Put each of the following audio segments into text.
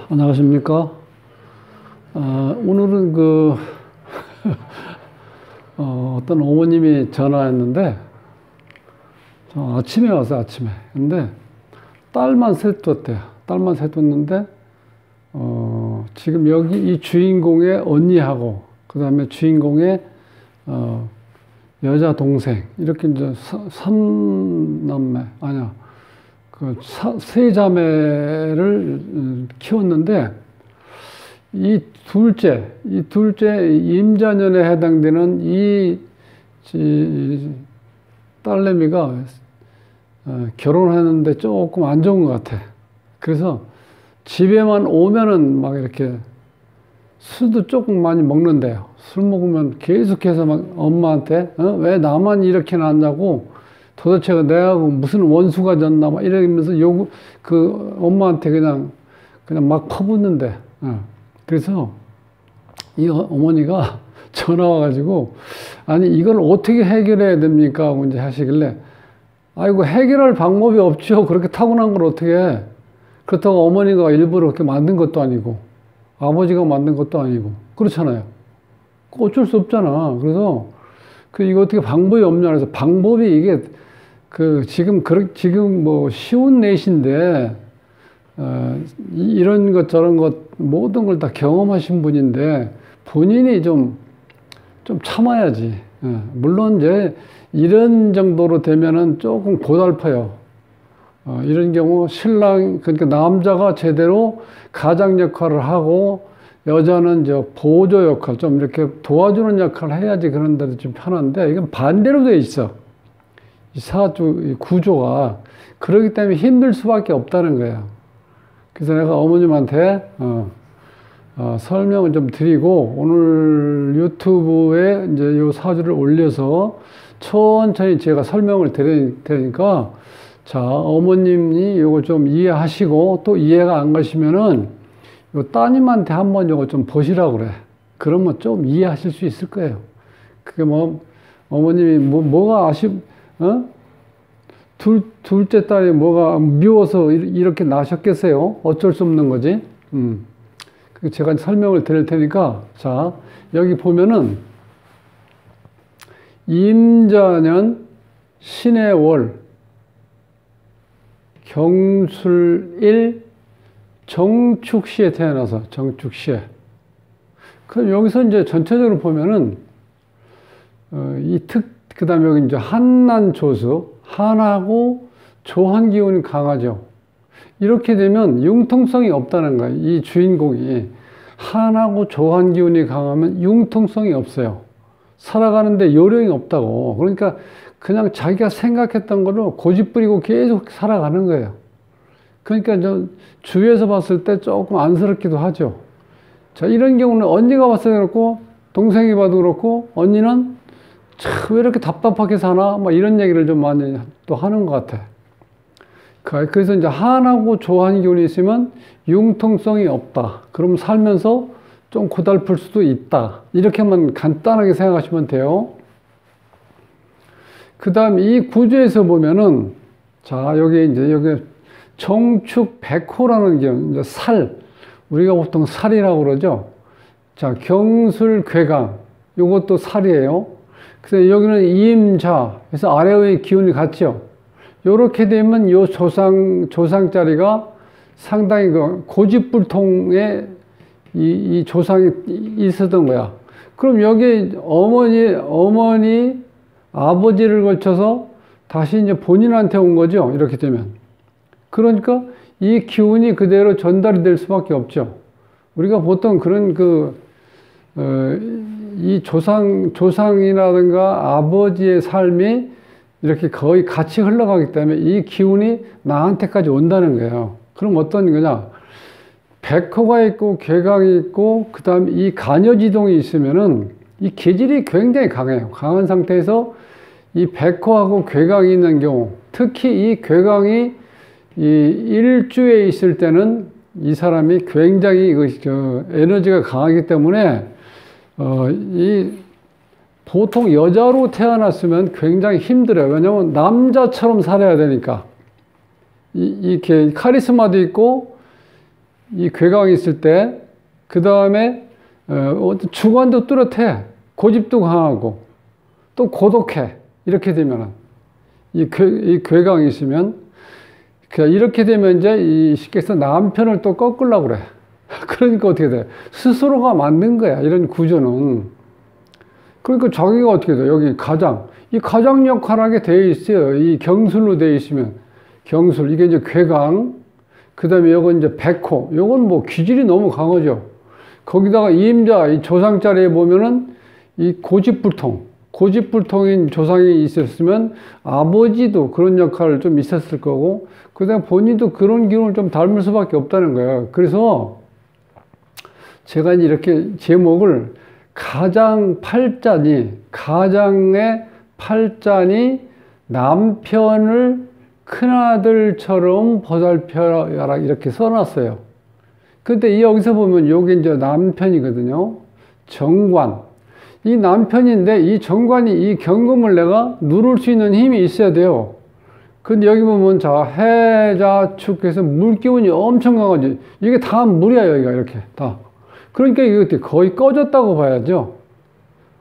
안녕하십니까. 오늘은 어떤 어머님이 전화했는데, 아침에 왔어요, 아침에. 근데, 딸만 셋 뒀대요. 딸만 셋 뒀는데, 지금 여기 이 주인공의 언니하고, 그 다음에 주인공의, 여자 동생, 이렇게 이제 삼남매, 아니야. 세 자매를 키웠는데, 이 둘째 임자년에 해당되는 이 딸내미가 결혼했는데 조금 안 좋은 것 같아. 그래서 집에만 오면은 막 이렇게 술도 조금 많이 먹는데요. 술 먹으면 계속해서 막 엄마한테, 왜 나만 이렇게 났냐고, 도대체 내가 무슨 원수가 졌나, 막 이러면서 엄마한테 그냥 막 퍼붓는데, 그래서 이 어머니가 전화 와가지고, 아니, 이걸 어떻게 해결해야 됩니까? 하고 이제 하시길래, 아이고, 해결할 방법이 없죠. 그렇게 타고난 걸 어떻게 해. 그렇다고 어머니가 일부러 그렇게 만든 것도 아니고, 아버지가 만든 것도 아니고, 그렇잖아요. 어쩔 수 없잖아. 그래서, 이거 어떻게 방법이 없냐. 그래서 방법이 이게, 지금 뭐 쉬운 내신데, 이런 것 저런 것 모든 걸 다 경험하신 분인데 본인이 좀 참아야지. 물론 이제 이런 정도로 되면은 조금 고달퍼요. 이런 경우 그러니까 남자가 제대로 가장 역할을 하고 여자는 이제 보조 역할, 좀 이렇게 도와주는 역할을 해야지 그런 데도 좀 편한데 이건 반대로 돼 있어. 이 구조가. 그렇기 때문에 힘들 수밖에 없다는 거예요. 그래서 내가 어머님한테 설명을 좀 드리고 오늘 유튜브에 이제 요 사주를 올려서 천천히 제가 설명을 드리니까 자, 어머님이 요거 좀 이해하시고 또 이해가 안 가시면은 요 따님한테 한번 요거 좀 보시라고 그래. 그러면 좀 이해하실 수 있을 거예요. 그게 뭐 어머님이 뭐가 둘째 딸이 뭐가 미워서 이렇게 나셨겠어요? 어쩔 수 없는 거지. 제가 설명을 드릴 테니까, 자, 여기 보면은, 임자년, 신의 월, 경술일, 정축시에 태어나서, 정축시에. 그럼 여기서 이제 전체적으로 보면은, 그 다음에 여기 이제 한난조수, 한하고 조한 기운이 강하죠. 이렇게 되면 융통성이 없다는 거예요. 이 주인공이 한하고 조한 기운이 강하면 융통성이 없어요. 살아가는데 요령이 없다고. 그러니까 그냥 자기가 생각했던 걸로 고집 부리고 계속 살아가는 거예요. 그러니까 주위에서 봤을 때 조금 안쓰럽기도 하죠. 자, 이런 경우는 언니가 봤을 때 그렇고 동생이 봐도 그렇고 언니는 참, 왜 이렇게 답답하게 사나? 뭐 이런 얘기를 좀 많이 또 하는 것 같아. 그래서 이제 한하고 조한 기운이 있으면 융통성이 없다. 그럼 살면서 좀 고달플 수도 있다. 이렇게만 간단하게 생각하시면 돼요. 그 다음 이 구조에서 보면은, 자, 여기 정축 백호라는 기운, 이제 우리가 보통 살이라고 그러죠. 자, 경술 괴강. 요것도 살이에요. 그래서 여기는 임자, 그래서 아래의 기운이 같죠. 요렇게 되면 요 조상 자리가 상당히 고집불통에 이 조상이 있었던 거야. 그럼 여기 어머니, 아버지를 거쳐서 다시 이제 본인한테 온 거죠. 이렇게 되면. 그러니까 이 기운이 그대로 전달이 될 수밖에 없죠. 우리가 보통 그런 이 조상이라든가 아버지의 삶이 이렇게 거의 같이 흘러가기 때문에 이 기운이 나한테까지 온다는 거예요. 그럼 어떤 거냐? 백호가 있고 괴강이 있고 그 다음에 이 간여지동이 있으면은 이 기질이 굉장히 강해요. 강한 상태에서 이 백호하고 괴강이 있는 경우, 특히 이 괴강이 이 일주에 있을 때는 이 사람이 굉장히 에너지가 강하기 때문에 이 보통 여자로 태어났으면 굉장히 힘들어요. 왜냐면 남자처럼 살아야 되니까. 이렇게 카리스마도 있고, 이 괴강이 있을 때, 그 다음에, 주관도 뚜렷해. 고집도 강하고, 또 고독해. 이렇게 되면은, 이 괴강이 있으면, 이렇게 되면 이제 이 쉽게서 남편을 또 꺾으려고 그래. 그러니까 어떻게 돼? 스스로가 만든 거야. 이런 구조는. 그러니까 자기가 어떻게 돼? 여기 이 가장 역할을 하게 되어 있어요. 이 경술로 되어 있으면. 경술. 이게 이제 괴강. 그 다음에 요건 이제 백호. 요건 뭐 기질이 너무 강하죠. 거기다가 이임자, 이 조상 자리에 보면은 이 고집불통인 조상이 있었으면 아버지도 그런 역할을 좀 있었을 거고, 그 다음에 본인도 그런 기운을 좀 닮을 수밖에 없다는 거예요. 그래서 제가 이렇게 제목을 가장의 팔자니 남편을 큰아들처럼 보살펴라 이렇게 써놨어요. 근데 여기서 보면 요게 이제 남편이거든요. 정관. 이 남편인데 이 정관이 이 경금을 내가 누를 수 있는 힘이 있어야 돼요. 근데 여기 보면 자, 해자축해서 물기운이 엄청 강하지. 이게 다 물이야, 여기가 이렇게 다. 그러니까 이게 거의 꺼졌다고 봐야죠.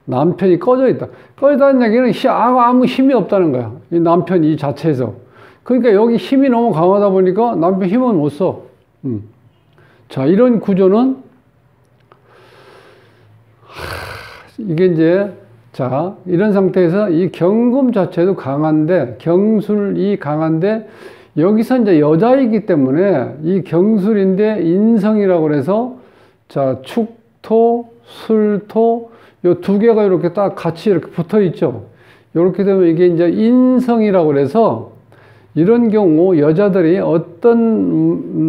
남편이 꺼져 있다. 꺼졌다는 얘기는 아무 힘이 없다는 거야. 이 남편 이 자체에서. 그러니까 여기 힘이 너무 강하다 보니까 남편 힘은 못 써. 자, 이런 구조는 이게 이제 자, 이런 상태에서 이 경금 자체도 강한데 경술이 강한데 여기서 이제 여자이기 때문에 이 경술인데 인성이라고 그래서 자, 축토, 술토 요 두 개가 이렇게 딱 같이 이렇게 붙어 있죠. 이렇게 되면 이게 이제 인성이라고 그래서 이런 경우 여자들이 어떤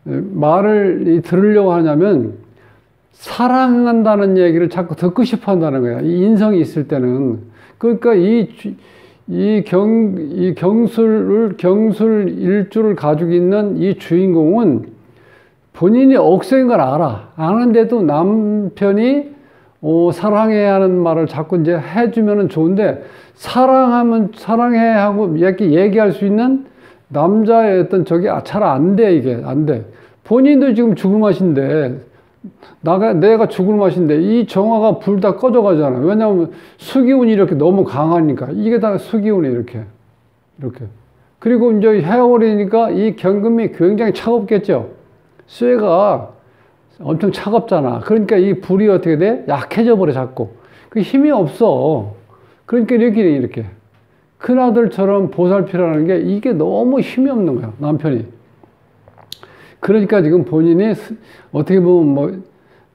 말을 들으려고 하냐면 사랑한다는 얘기를 자꾸 듣고 싶어 한다는 거야. 이 인성이 있을 때는. 그러니까 경술 일주를 가지고 있는 이 주인공은 본인이 억세인 걸 알아. 아는데도 남편이 사랑해야 하는 말을 자꾸 이제 해주면은 좋은데, 사랑해 하고 이렇게 얘기할 수 있는 남자의 어떤 저게 잘 안 돼, 이게. 안 돼. 본인도 지금 죽을 맛인데, 내가 죽을 맛인데, 이 정화가 불 다 꺼져 가잖아. 왜냐하면 수기운이 이렇게 너무 강하니까. 이게 다 수기운이 이렇게. 그리고 이제 해월이니까 이 경금이 굉장히 차갑겠죠. 쇠가 엄청 차갑잖아. 그러니까 이 불이 어떻게 돼? 약해져 버려, 자꾸. 그 힘이 없어. 그러니까 이렇게. 큰아들처럼 보살피라는 게 이게 너무 힘이 없는 거야, 남편이. 그러니까 지금 본인이 어떻게 보면 뭐,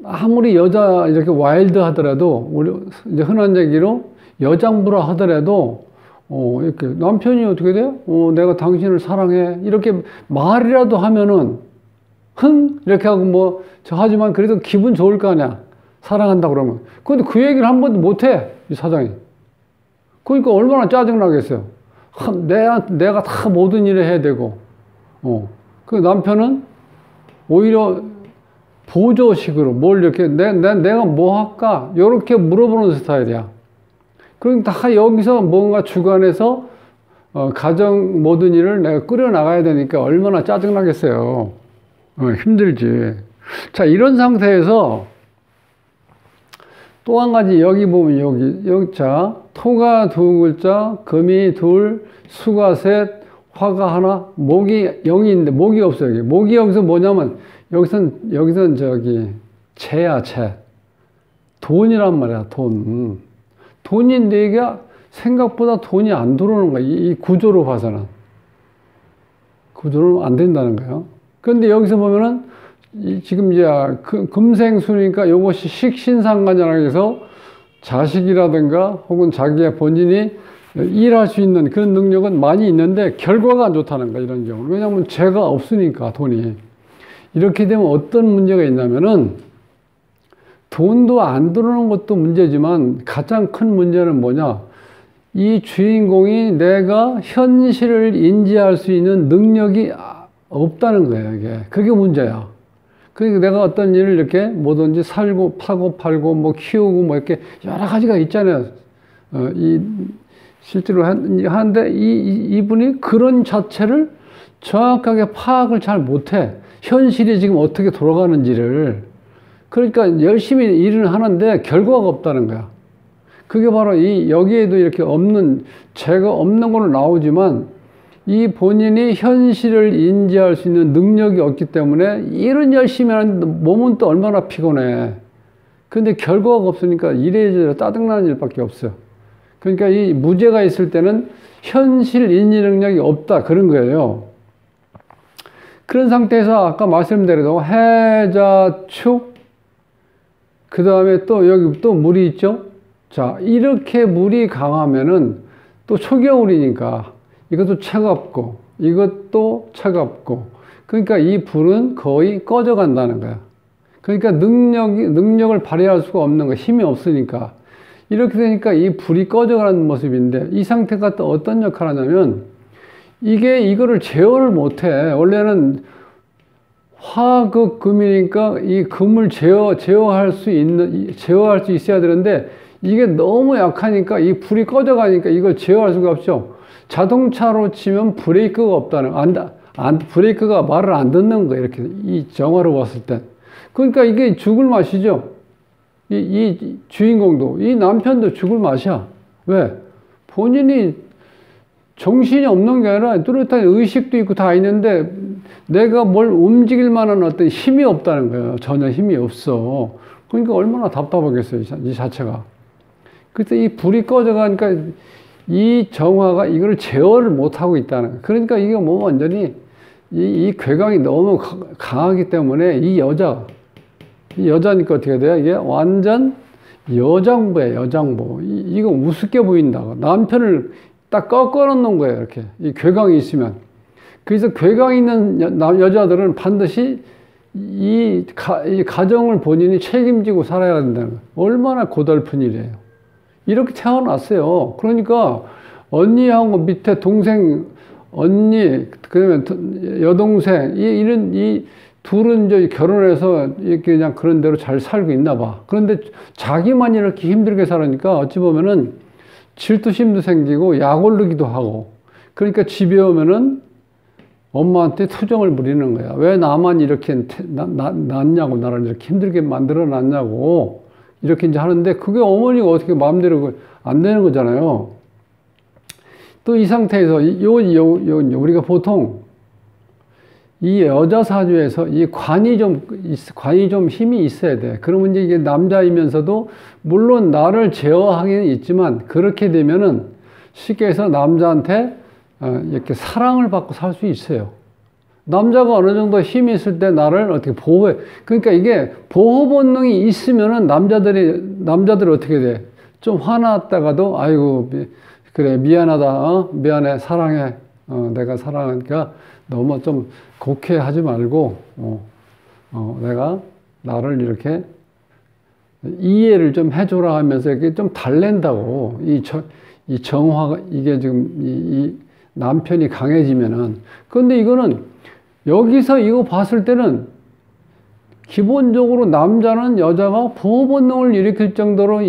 아무리 여자 이렇게 와일드 하더라도, 우리 이제 흔한 얘기로 여장부라 하더라도, 이렇게 남편이 어떻게 돼요? 내가 당신을 사랑해. 이렇게 말이라도 하면은, 이렇게 하고 하지만 그래도 기분 좋을 거 아니야. 사랑한다 그러면. 근데 그 얘기를 한 번도 못 해, 이 사장이. 그러니까 얼마나 짜증나겠어요. 내가 다 모든 일을 해야 되고. 그 남편은 오히려 보조식으로 뭘 이렇게, 내가 뭐 할까? 이렇게 물어보는 스타일이야. 그러니까 다 여기서 뭔가 주관해서, 가정 모든 일을 내가 끌어나가야 되니까 얼마나 짜증나겠어요. 힘들지. 자, 이런 상태에서 또 한 가지 여기 보면 여기 자, 토가 두 글자, 금이 둘, 수가 셋, 화가 하나, 목이 0인데 목이 없어요. 여기. 목이 여기서 뭐냐면 여기선 저기 채야, 채. 돈이란 말이야, 돈. 돈인데 이게 생각보다 돈이 안 들어오는 거야. 이 구조로 봐서는. 구조로 안 된다는 거예요. 근데 여기서 보면은 지금 이제 금생수니까 이것이 식신상관이라고 해서 자식이라든가 혹은 자기의 본인이 일할 수 있는 그런 능력은 많이 있는데 결과가 안 좋다는 거야, 이런 경우. 왜냐하면 죄가 없으니까, 돈이. 이렇게 되면 어떤 문제가 있냐면은 돈도 안 들어오는 것도 문제지만 가장 큰 문제는 뭐냐? 이 주인공이 내가 현실을 인지할 수 있는 능력이 없다는 거예요, 이게. 그게 문제야. 그러니까 내가 어떤 일을 이렇게 뭐든지 살고, 파고, 팔고, 뭐 키우고, 뭐 이렇게 여러 가지가 있잖아요. 실제로 하는데, 이분이 그런 자체를 정확하게 파악을 잘 못해. 현실이 지금 어떻게 돌아가는지를. 그러니까 열심히 일을 하는데 결과가 없다는 거야. 그게 바로 여기에도 이렇게 죄가 없는 걸로 나오지만, 이 본인이 현실을 인지할 수 있는 능력이 없기 때문에 일은 열심히 하는데 몸은 또 얼마나 피곤해. 근데 결과가 없으니까 이래저래 짜증나는 일밖에 없어요. 그러니까 이 무죄가 있을 때는 현실 인지 능력이 없다. 그런 거예요. 그런 상태에서 아까 말씀드린 해자축, 그 다음에 또 여기 또 물이 있죠? 자, 이렇게 물이 강하면은 또 초겨울이니까 이것도 차갑고, 이것도 차갑고, 그러니까 이 불은 거의 꺼져 간다는 거야. 그러니까 능력을 발휘할 수가 없는 거야. 힘이 없으니까. 이렇게 되니까 이 불이 꺼져가는 모습인데, 이 상태가 또 어떤 역할을 하냐면, 이거를 제어를 못해. 원래는 화극 금이니까 이 금을 제어할 수 있어야 되는데, 이게 너무 약하니까 이 불이 꺼져가니까 이걸 제어할 수가 없죠. 자동차로 치면 브레이크가 없다는, 브레이크가 말을 안 듣는 거예요. 이렇게, 이 정화로 봤을 때. 그러니까 이게 죽을 맛이죠. 이 주인공도, 이 남편도 죽을 맛이야. 왜? 본인이 정신이 없는 게 아니라 뚜렷한 의식도 있고 다 있는데 내가 뭘 움직일 만한 어떤 힘이 없다는 거예요. 전혀 힘이 없어. 그러니까 얼마나 답답하겠어요. 이 자체가. 그래서 이 불이 꺼져가니까 이 정화가 이걸 제어를 못하고 있다는 거예요. 그러니까 이게 뭐 완전히 이 괴강이 너무 강하기 때문에 이 여자니까 어떻게 돼요? 이게 완전 여장부예요. 여장부. 이거 우습게 보인다고. 남편을 딱 꺾어 놓는 거예요. 이렇게. 이 괴강이 있으면. 그래서 괴강이 있는 여자들은 반드시 이 가정을 본인이 책임지고 살아야 된다는 거예요. 얼마나 고달픈 일이에요. 이렇게 태어났어요. 그러니까 언니하고 밑에 동생, 언니, 그다음에 여동생, 이 둘은 이제 결혼해서 이렇게 그냥 그런 대로 잘 살고 있나 봐. 그런데 자기만 이렇게 힘들게 살으니까 어찌 보면은 질투심도 생기고 약 올르기도 하고. 그러니까 집에 오면은 엄마한테 투정을 부리는 거야. 왜 나만 이렇게 낳냐고, 나를 이렇게 힘들게 만들어 놨냐고. 이렇게 이제 하는데 그게 어머니가 어떻게 마음대로 안 되는 거잖아요. 또 이 상태에서 우리가 보통 이 여자 사주에서 이 관이 좀 힘이 있어야 돼. 그러면 이제 이게 남자이면서도 물론 나를 제어하기는 있지만 그렇게 되면은 쉽게 해서 남자한테 이렇게 사랑을 받고 살 수 있어요. 남자가 어느 정도 힘이 있을 때 나를 어떻게 보호해. 그러니까 이게 보호 본능이 있으면은 남자들이 어떻게 돼? 좀 화났다가도 아이고 그래 미안하다, 미안해, 사랑해, 내가 사랑하니까 너무 좀 곡해하지 말고 내가 나를 이렇게 이해를 좀 해줘라 하면서 이렇게 좀 달랜다고. 이 정화가 이게 지금 이 남편이 강해지면은. 그런데 이거는 여기서 이거 봤을 때는 기본적으로 남자는 여자가 보호 본능을 일으킬 정도로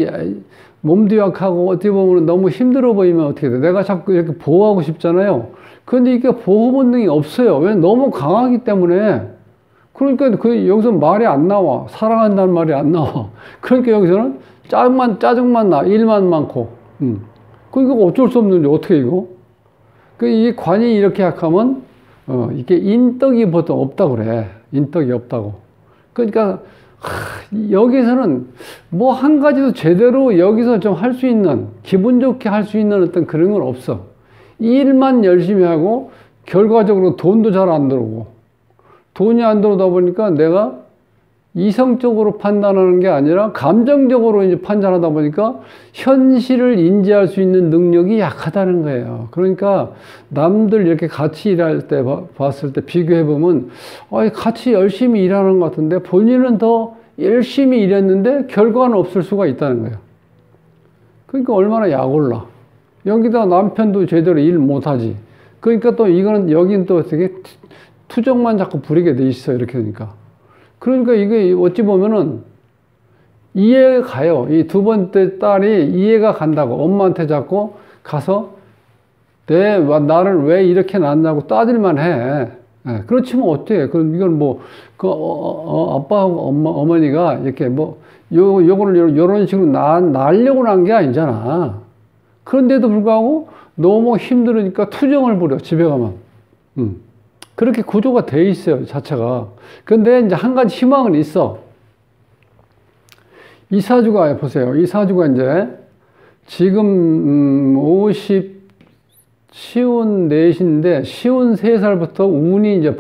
몸도 약하고 어떻게 보면 너무 힘들어 보이면 어떻게 돼? 내가 자꾸 이렇게 보호하고 싶잖아요. 그런데 이게 보호 본능이 없어요. 왜? 너무 강하기 때문에. 그러니까 여기서 말이 안 나와. 사랑한다는 말이 안 나와. 그러니까 여기서는 짜증만 나. 일만 많고. 그러니까 어쩔 수 없는데 어떻게 이거? 이 관이 이렇게 약하면 이게 인덕이 보통 없다고 그래. 인덕이 없다고. 그러니까 여기서는 뭐 한 가지도 제대로 여기서 좀 할 수 있는, 기분 좋게 할 수 있는 어떤 그런 건 없어. 일만 열심히 하고 결과적으로 돈도 잘 안 들어오고, 돈이 안 들어오다 보니까 내가 이성적으로 판단하는 게 아니라 감정적으로 이제 판단하다 보니까 현실을 인지할 수 있는 능력이 약하다는 거예요. 그러니까 남들 이렇게 같이 일할 때 봤을 때 비교해 보면 같이 열심히 일하는 것 같은데 본인은 더 열심히 일했는데 결과는 없을 수가 있다는 거예요. 그러니까 얼마나 약올라. 여기다 남편도 제대로 일 못하지. 그러니까 또 이거는 여긴 또 되게 투정만 자꾸 부리게 돼 있어. 이렇게 되니까. 그러니까 이게 어찌 보면은 이해가 가요. 이 두 번째 딸이 이해가 간다고. 엄마한테 자꾸 가서 나를 왜 이렇게 낳았냐고 따질만 해. 예, 그렇지만 어때? 그럼 이건 뭐, 아빠하고 어머니가 이렇게 뭐, 요거를 요런 식으로 낳으려고 난 게 아니잖아. 그런데도 불구하고 너무 힘들으니까 투정을 부려, 집에 가면. 그렇게 구조가 돼 있어요, 자체가. 근데 이제 한 가지 희망은 있어. 이 사주가, 보세요. 이 사주가 이제 지금, 54인데, 53살부터 운이 이제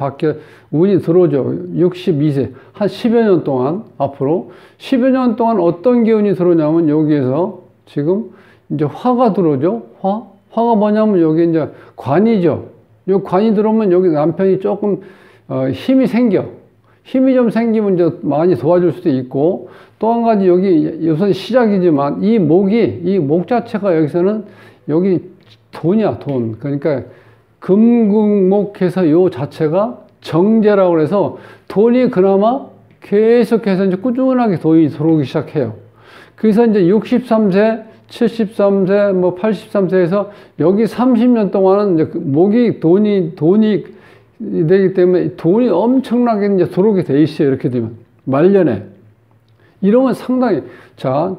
운이 들어오죠. 62세. 한 10여 년 동안, 앞으로. 10여 년 동안 어떤 기운이 들어오냐면, 여기에서 지금 이제 화가 들어오죠. 화가 뭐냐면, 여기 이제 관이죠. 요 관이 들어오면 여기 남편이 조금, 힘이 생겨. 힘이 좀 생기면 이제 많이 도와줄 수도 있고, 또 한 가지 여기 우선 시작이지만, 이 목 자체가 여기서는 여기 돈이야, 돈. 그러니까 금국목해서 요 자체가 정제라고 그래서 돈이 그나마 계속해서 이제 꾸준하게 돈이 들어오기 시작해요. 그래서 이제 63세, 73세, 뭐 83세에서 여기 30년 동안은 이제 목이 돈이 되기 때문에 돈이 엄청나게 이제 들어오게 돼 있어요. 이렇게 되면. 말년에. 이러면 상당히, 자,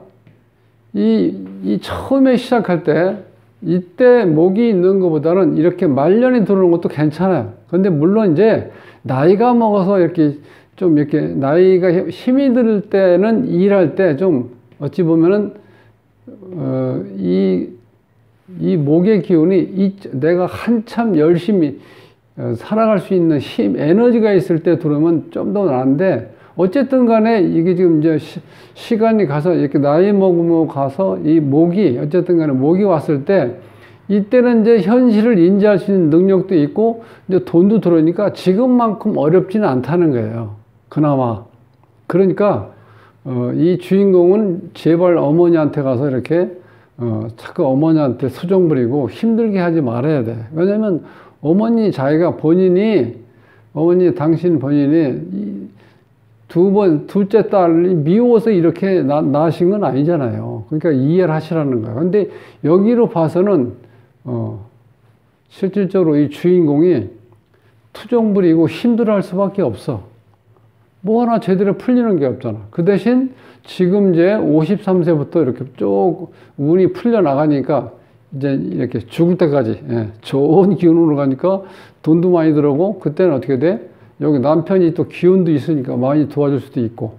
이 처음에 시작할 때, 이때 목이 있는 것보다는 이렇게 말년에 들어오는 것도 괜찮아요. 근데 물론 이제 나이가 먹어서 이렇게 좀 이렇게 나이가 힘이 들 때는 일할 때 좀 어찌 보면은, 이 목의 기운이 내가 한참 열심히 살아갈 수 있는 에너지가 있을 때 들어오면 좀 더 나은데, 어쨌든 간에 이게 지금 이제 시간이 가서 이렇게 나이 먹으면 가서 이 목이, 어쨌든 간에 목이 왔을 때, 이때는 이제 현실을 인지할 수 있는 능력도 있고, 이제 돈도 들어오니까 지금만큼 어렵지는 않다는 거예요. 그나마. 그러니까, 이 주인공은 제발 어머니한테 가서 이렇게, 자꾸 어머니한테 수정 부리고 힘들게 하지 말아야 돼. 왜냐면 어머니 당신 본인이 둘째 딸이 미워서 이렇게 낳으신 건 아니잖아요. 그러니까 이해를 하시라는 거예요. 근데 여기로 봐서는, 실질적으로 이 주인공이 투정 부리고 힘들어 할 수밖에 없어. 뭐 하나 제대로 풀리는 게 없잖아. 그 대신 지금 이제 53세부터 이렇게 쭉 운이 풀려나가니까 이제 이렇게 죽을 때까지, 좋은 기운으로 가니까 돈도 많이 들어오고, 그때는 어떻게 돼? 여기 남편이 또 기운도 있으니까 많이 도와줄 수도 있고,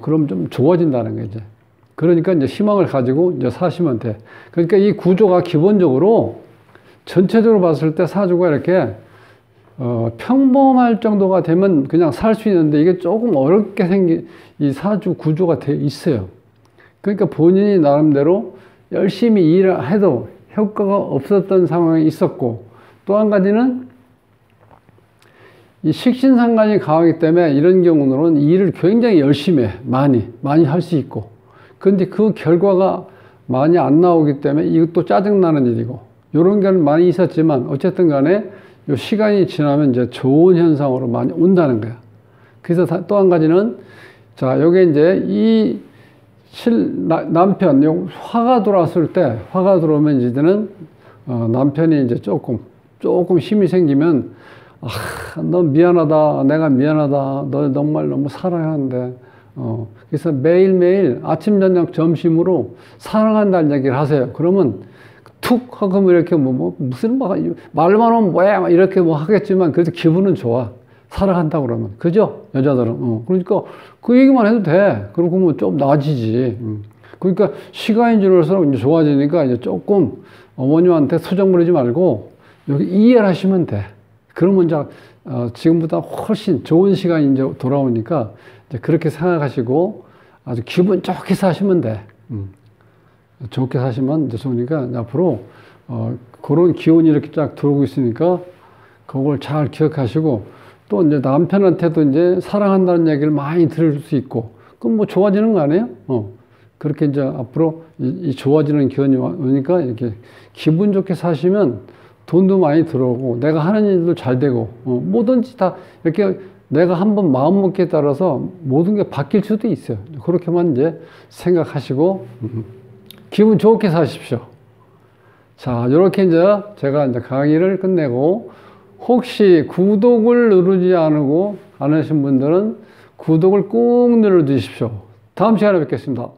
그럼 좀 좋아진다는 거 이제. 그러니까 이제 희망을 가지고 이제 사시면 돼. 그러니까 이 구조가 기본적으로 전체적으로 봤을 때 사주가 이렇게, 평범할 정도가 되면 그냥 살 수 있는데 이게 조금 어렵게 생긴 이 사주 구조가 돼 있어요. 그러니까 본인이 나름대로 열심히 일을 해도 효과가 없었던 상황이 있었고, 또 한 가지는 이 식신상관이 강하기 때문에 이런 경우는 일을 굉장히 열심히 해. 많이 할 수 있고. 그런데 그 결과가 많이 안 나오기 때문에 이것도 짜증나는 일이고, 이런 게 많이 있었지만 어쨌든 간에 요 시간이 지나면 이제 좋은 현상으로 많이 온다는 거야. 그래서 또 한 가지는, 자, 요게 이제 남편, 화가 들어왔을 때, 화가 들어오면 이제는, 남편이 이제 조금 힘이 생기면, 너 미안하다. 내가 미안하다. 너 정말 너무 사랑하는데. 그래서 매일매일 아침, 저녁, 점심으로 사랑한다는 얘기를 하세요. 그러면 툭 하고 이렇게 무슨 말만 하면 뭐야 이렇게 하겠지만 그래도 기분은 좋아. 사랑한다 그러면. 그죠? 여자들은. 그러니까 그 얘기만 해도 돼. 그러고 좀 나아지지. 그러니까 시간이 지날수록 이제 좋아지니까 이제 조금 어머님한테 수정 부리지 말고 여기 이해를 하시면 돼. 그러면 이제 지금보다 훨씬 좋은 시간이 이제 돌아오니까 이제 그렇게 생각하시고 아주 기분 좋게 사시면 돼. 좋게 사시면 이제 좋으니까 이제 앞으로 그런 기운이 이렇게 쫙 들어오고 있으니까 그걸 잘 기억하시고 또 이제 남편한테도 이제 사랑한다는 얘기를 많이 들을 수 있고 그럼 뭐 좋아지는 거 아니에요? 그렇게 이제 앞으로 이 좋아지는 기운이 오니까 이렇게 기분 좋게 사시면 돈도 많이 들어오고 내가 하는 일도 잘 되고 뭐든지 다 이렇게 내가 한번 마음먹기에 따라서 모든 게 바뀔 수도 있어요. 그렇게만 이제 생각하시고, 기분 좋게 사십시오. 자, 이렇게 이제 제가 이제 강의를 끝내고, 혹시 구독을 누르지 않으신 분들은 구독을 꼭 눌러 주십시오. 다음 시간에 뵙겠습니다.